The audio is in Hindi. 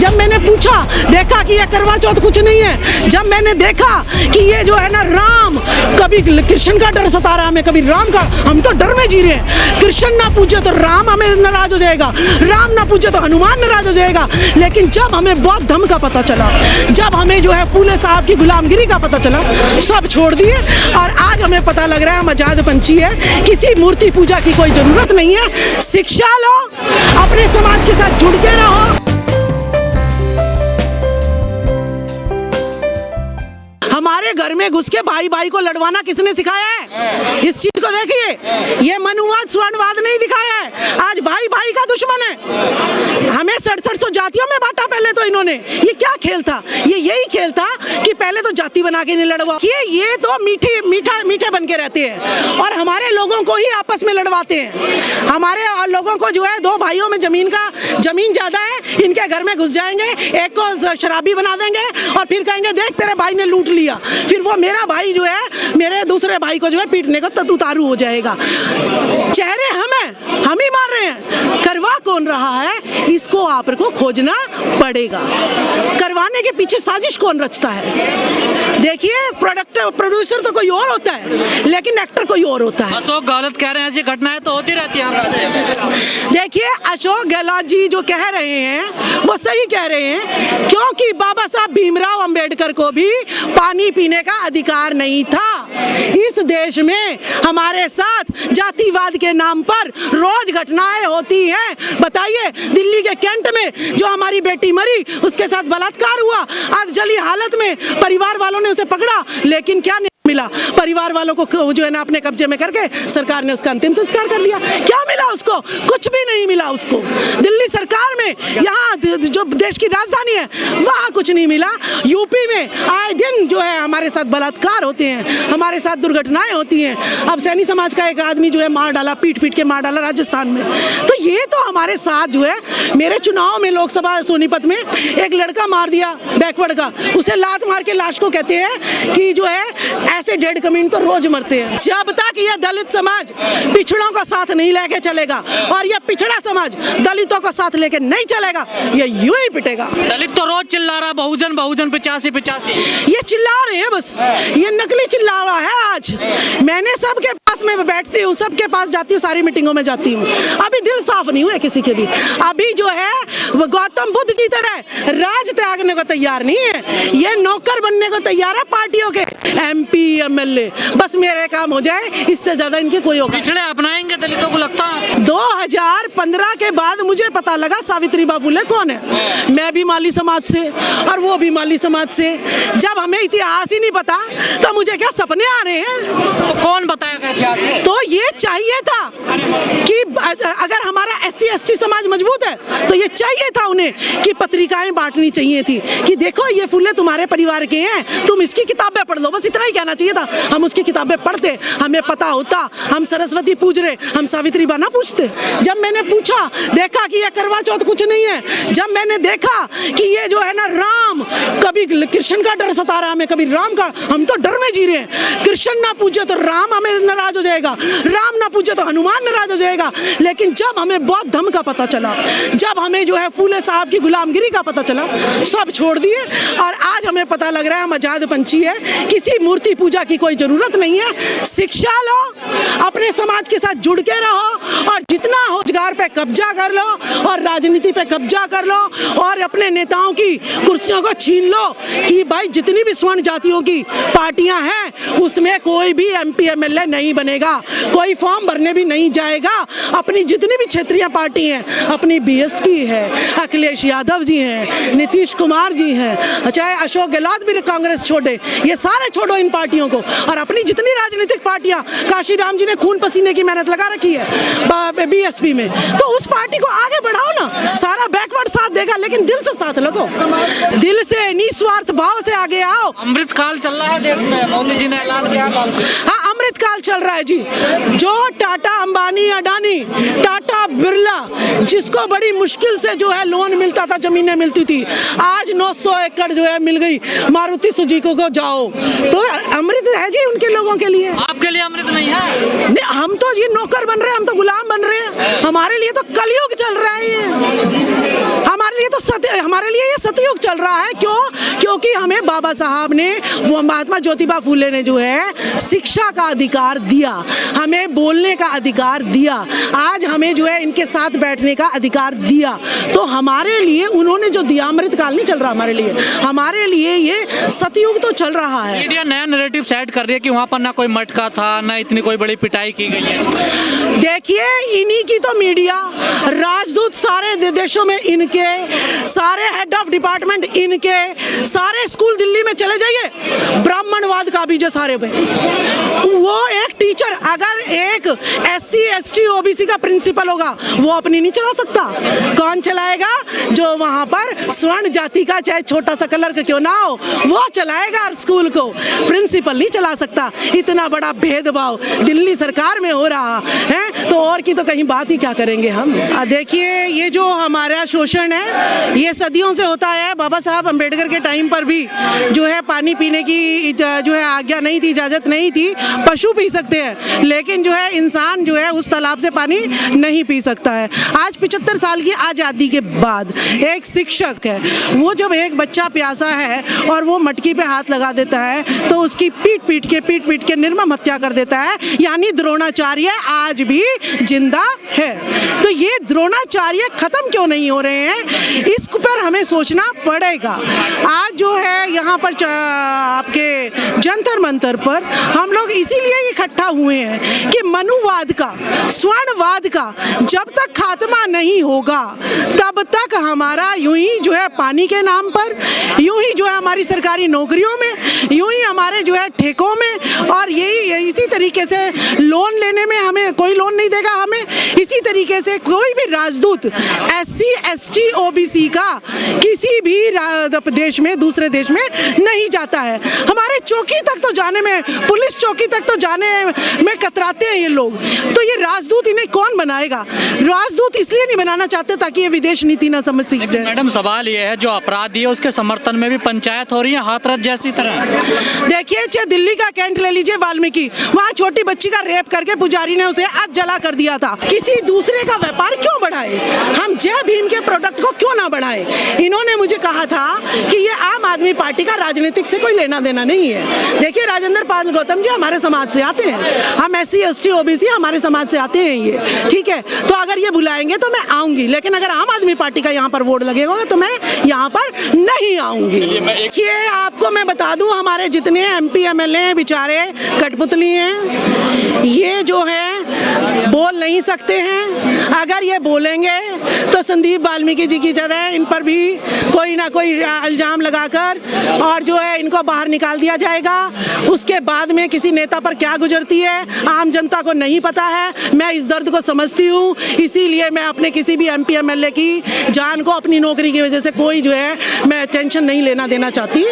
जब मैंने पूछा, देखा कि ये करवा चौथ कुछ नहीं है, जब मैंने देखा कि ये जो है ना राम, कभी कृष्ण का डर सता रहा हमें, कभी राम का, हम तो डर में जी रहे हैं। कृष्ण ना पूछे तो राम हमें नाराज हो जाएगा, राम ना पूछे तो हनुमान नाराज हो जाएगा। लेकिन जब हमें बौद्ध धर्म का पता चला, जब हमें जो है फूले साहब की गुलामगिरी का पता चला, सब छोड़ दिए। और आज हमें पता लग रहा है हम आजाद पंछी है, किसी मूर्ति पूजा की कोई जरूरत नहीं है। शिक्षा लो, अपने समाज के साथ जुड़ के रहो। हमारे घर में घुस के भाई भाई को लड़वाना किसने सिखाया है? इस चीज को देखिए, ये मनुवाद स्वर्णवाद नहीं दिखाया है। आज भाई भाई का दुश्मन है। हमें 6700 जातियों में बांटा पहले तो इन्होंने। ये क्या खेल था? ये यही खेल था कि पहले तो जाति बना के नहीं लड़वा, ये तो मीठे बन के रहते हैं और हमारे लोगों को ही आपस में लड़वाते हैं। हमारे लोगों को जो है, दो भाइयों में जमीन ज्यादा है, इनके घर में घुस जाएंगे, एक को शराबी बना देंगे और फिर कहेंगे देख तेरे भाई ने लूट लिया। फिर वो मेरा भाई जो है मेरे दूसरे भाई को जो है पीटने को उतारू हो जाएगा। चेहरे हम ही मार रहे हैं। करवा कौन रहा है, इसको आपको खोजना पड़ेगा। करवाने के पीछे साजिश कौन रचता है? देखिए, प्रोड्यूसर तो कोई और होता है, लेकिन एक्टर कोई और होता है। अशोक गहलोत कह रहे हैं ऐसी घटनाएं तो होती रहती है राज्य में। देखिए, अशोक गहलोत जी जो कह रहे हैं वो सही कह रहे हैं, क्योंकि बाबा साहब भीमराव अंबेडकर को भी पानी पीने का अधिकार नहीं था। इस देश में हमारे साथ जातिवाद के नाम पर रोज घटनाएं होती हैं। बताइए, दिल्ली के कैंट में जो हमारी बेटी मरी, उसके साथ बलात्कार हुआ, आज जली हालत में परिवार वालों ने उसे पकड़ा, लेकिन क्या मिला? परिवार वालों को जो है ना अपने कब्जे में करके सरकार ने उसका अंतिम संस्कार कर दिया। क्या मिला उसको? कुछ भी नहीं मिला उसको। दिल्ली सरकार में, यहाँ जो देश की राजधानी है, वहाँ कुछ नहीं मिला। यूपी में आए दिन जो है हमारे साथ बलात्कार होते हैं, हमारे साथ दुर्घटनाएं होती हैं। अब सैनी समाज का एक आदमी जो है मार डाला, पीट के मार डाला राजस्थान में। तो ये तो हमारे साथ जो है, मेरे चुनाव में लोकसभा सोनीपत में एक लड़का मार दिया बैकवर्ड का, उसे लात मार के लाश को कहते हैं कि जो है ऐसे डेढ़ कमीन तो रोज मरते हैं। जब तक ये दलित समाज पिछड़ों का साथ नहीं लेके चलेगा और ये पिछड़ा समाज दलितों का साथ लेके नहीं चलेगा, ये यूं ही पिटेगा। दलित तो रोज चिल्ला रहा बहुजन 85। ये चिल्ला रहे हैं, बस ये नकली चिल्लावा है। आज मैंने सबके पास में बैठती हूँ, सबके पास जाती हूँ, सारी मीटिंगों में जाती हूँ, अभी दिल साफ नहीं हुए किसी के भी। अभी जो है वो गौतम बुद्ध की तरह राज त्यागने को तैयार नहीं है, ये नौकर बनने को तैयार है पार्टियों के, MP MLA। बस मेरे काम हो जाए, इससे ज्यादा इनके कोई होगा। पिछड़े अपनाएंगे दलितों को, लगता है 2015 के बाद मुझे पता लगा सावित्रीबाई फुले कौन है। मैं भी माली समाज से और वो भी माली समाज से। जब हमें इतिहास ही नहीं पता तो मुझे क्या सपने आ रहे हैं? तो कौन बताएगा इतिहास? तो ये चाहिए था कि अगर हमारा SC ST समाज मजबूत है तो ये चाहिए था उन्हें कि पत्रिकाएं बांटनी चाहिए थी कि देखो ये फुले तुम्हारे परिवार के हैं, तुम इसकी किताबें पढ़ लो। बस इतना ही कहना चाहिए था। हम उसकी किताबें पढ़ते, हमें पता होता। हम सरस्वती पूज रहे, हम सावित्रीबाई ना पूछते। जब मैंने पूछा, देखा कि ये करवा चौथ कुछ नहीं है, जब मैंने देखा कि ये जो है ना राम, कभी कृष्ण का डर सता रहा हमें, कभी राम का, हम तो डर में जी रहे हैं। कृष्ण ना पूछे तो राम हमें नाराज हो जाएगा, राम ना पूछे तो हनुमान नाराज हो जाएगा। लेकिन जब हमें बौद्ध धर्म का पता चला, जब हमें जो है फूले साहब की गुलामगिरी का पता चला, सब छोड़ दिए। और आज हमें पता लग रहा है हम आजाद पंछी है, किसी मूर्ति पूजा की कोई जरूरत नहीं है। शिक्षा लो, अपने समाज के साथ जुड़ के रहो और जितना रोजगार पे कब्जा कर लो और राजनीति पे कब्जा कर लो और अपने नेताओं की कुर्सियों को छीन लो कि भाई जितनी भी स्वर्ण जातियों की पार्टियां हैं उसमें कोई भी MP MLA नहीं बनेगा, कोई फॉर्म भरने भी नहीं जाएगा। अपनी जितनी भी क्षेत्रीय पार्टी हैं, अपनी BSP है, अखिलेश यादव जी हैं, नीतीश कुमार जी हैं, चाहे अशोक गहलोत भी कांग्रेस छोड़े, ये सारे छोड़ो इन पार्टियों को और अपनी जितनी राजनीतिक पार्टियां, काशीराम जी ने खून पसीने की मेहनत लगा रखी है BSP में, तो उस पार्टी को आगे बढ़ाओ ना। सारा बैकवर्ड साथ देगा, लेकिन दिल से साथ लगो, दिल से निस्वार्थ भाव से आगे आओ। अमृत काल चल रहा है देश में, मोदी जी ने ऐलान किया। हाँ, अमृत काल चल रहा है जी। जो टाटा, अंबानी, अडानी, टाटा, बिरला, जिसको बड़ी मुश्किल से जो है लोन मिलता था, जमीनें मिलती थी, आज 900 एकड़ जो है मिल गई मारुति सुजुकी को। जाओ, तो अमृत है जी उनके लोगों के लिए। आपके लिए अमृत नहीं है? नहीं, हम तो ये नौकर बन रहे हैं, हम तो गुलाम बन रहे हैं। हमारे लिए तो कलयुग चल रहा है ये, हमारे लिए तो हमारे लिए ये सतयुग चल रहा है। क्यों? क्योंकि हमें बाबा साहब ने, वो महात्मा ज्योतिबा फूले ने जो है शिक्षा का अधिकार दिया, हमें बोलने का अधिकार दिया, आज हमें जो है इनके साथ बैठने का अधिकार दिया। तो हमारे लिए उन्होंने जो दिया, अमृत काल नहीं चल रहा हमारे लिए ये सतयुग तो चल रहा है। मीडिया नया नैरेटिव सेट कर रही है कि वहाँ पर ना कोई मटका था, ना इतनी कोई बड़ी पिटाई की गई है। देखिए, इन्हीं की तो मीडिया, राजदूत सारे देशों में इनके, सारे हेड ऑफ डिपार्टमेंट इनके, सारे स्कूल दिल्ली में चले जाइए, ब्राह्मणवाद का बीज सारे पे। वो एक टीचर अगर एक SC ST OBC का प्रिंसिपल होगा, वो अपनी नहीं चला सकता। कौन चलाएगा? जो वहाँ पर स्वर्ण जाति का चाहे छोटा सा कलर का क्यों ना हो, वो चलाएगा स्कूल को, प्रिंसिपल नहीं चला सकता। इतना बड़ा भेदभाव दिल्ली सरकार में हो रहा है, तो और की तो कहीं बात ही क्या करेंगे हम। देखिए, ये जो हमारा शोषण है ये सदियों से होता है। बाबा साहब अम्बेडकर के टाइम पर भी जो है पानी पीने की जो है आज्ञा नहीं थी, इजाज़त नहीं थी। पशु पी सकते हैं, लेकिन जो है इंसान जो है उस तालाब से पानी नहीं पी सकता है। आज 75 साल की आज़ादी के बाद एक शिक्षक है, वो जब एक बच्चा प्यासा है और वो मटकी पे हाथ लगा देता है तो उसकी पीट पीट के निर्मम हत्या कर देता है। यानी द्रोणाचार्य आज भी जिंदा है। तो ये द्रोणाचार्य खत्म क्यों नहीं हो रहे हैं, इस पर हमें सोचना पड़ेगा। आज जो है यहाँ पर आपके जंतर मंतर पर हम लोग इसीलिए इकट्ठा हुए हैं कि मनुवाद का, स्वर्णवाद का जब तक खात्मा नहीं होगा तब तक हमारा यूं ही जो है पानी के नाम पर, यूं ही जो है हमारी सरकारी नौकरियों में, यूं ही हमारे जो है ठेकों में, और यही इसी तरीके से लोन लेने में हमें कोई लोन नहीं देगा हमें। इसी तरीके से कोई भी राजदूत SC ST OBC का किसी भी देश में, दूसरे देश में नहीं जाता है। हमारे चौकी तक तो जाने में, पुलिस चौकी तक तो जाने में कतराते हैं ये लोग। तो ये राजदूत इन्हें कौन बनाएगा? राजदूत इसलिए नहीं बनाना चाहते ताकि ये विदेश नीति ना समझ सीखे। मैडम, सवाल ये है, जो अपराधी है उसके समर्थन में भी पंचायत हो रही है हाथरस जैसी तरह। देखिए, चाहे दिल्ली का कैंट ले लीजिए, वाल्मीकि, वहाँ छोटी बच्ची का रेप करके पुजारी ने उसे आज जला कर दिया था। किसी दूसरे का व्यापार क्यों बढ़ाए? हम जय भीम के प्रोडक्ट को क्यों ना बढ़ाए? इन्होंने मुझे कहा था कि ये आम आदमी पार्टी का राजनीतिक से कोई लेना देना नहीं है। देखिए, राजेंद्र पाल गौतम जी हमारे समाज से आते हैं, हम SC ST OBC हमारे समाज से आते हैं ये, ठीक है। तो अगर ये बुलाएंगे तो मैं आऊंगी, लेकिन अगर आम आदमी पार्टी का यहाँ पर वोट लगेगा तो मैं यहाँ पर नहीं आऊंगी। देखिए, आपको मैं बता दूं, हमारे जितने MP MLA बेचारे कठपुतली हैं, ये जो है बोल नहीं सकते हैं। अगर ये बोलेंगे तो संदीप वाल्मीकि जी की तरह इन पर भी कोई ना कोई इल्जाम लगाकर और जो है इनको बाहर निकाल दिया जाएगा। उसके बाद में किसी नेता पर क्या गुजरती है आम जनता को नहीं पता है। मैं इस दर्द को समझती हूँ, इसीलिए मैं अपने किसी भी MP MLA की जान को अपनी नौकरी की वजह से कोई जो है मैं टेंशन नहीं लेना देना चाहती।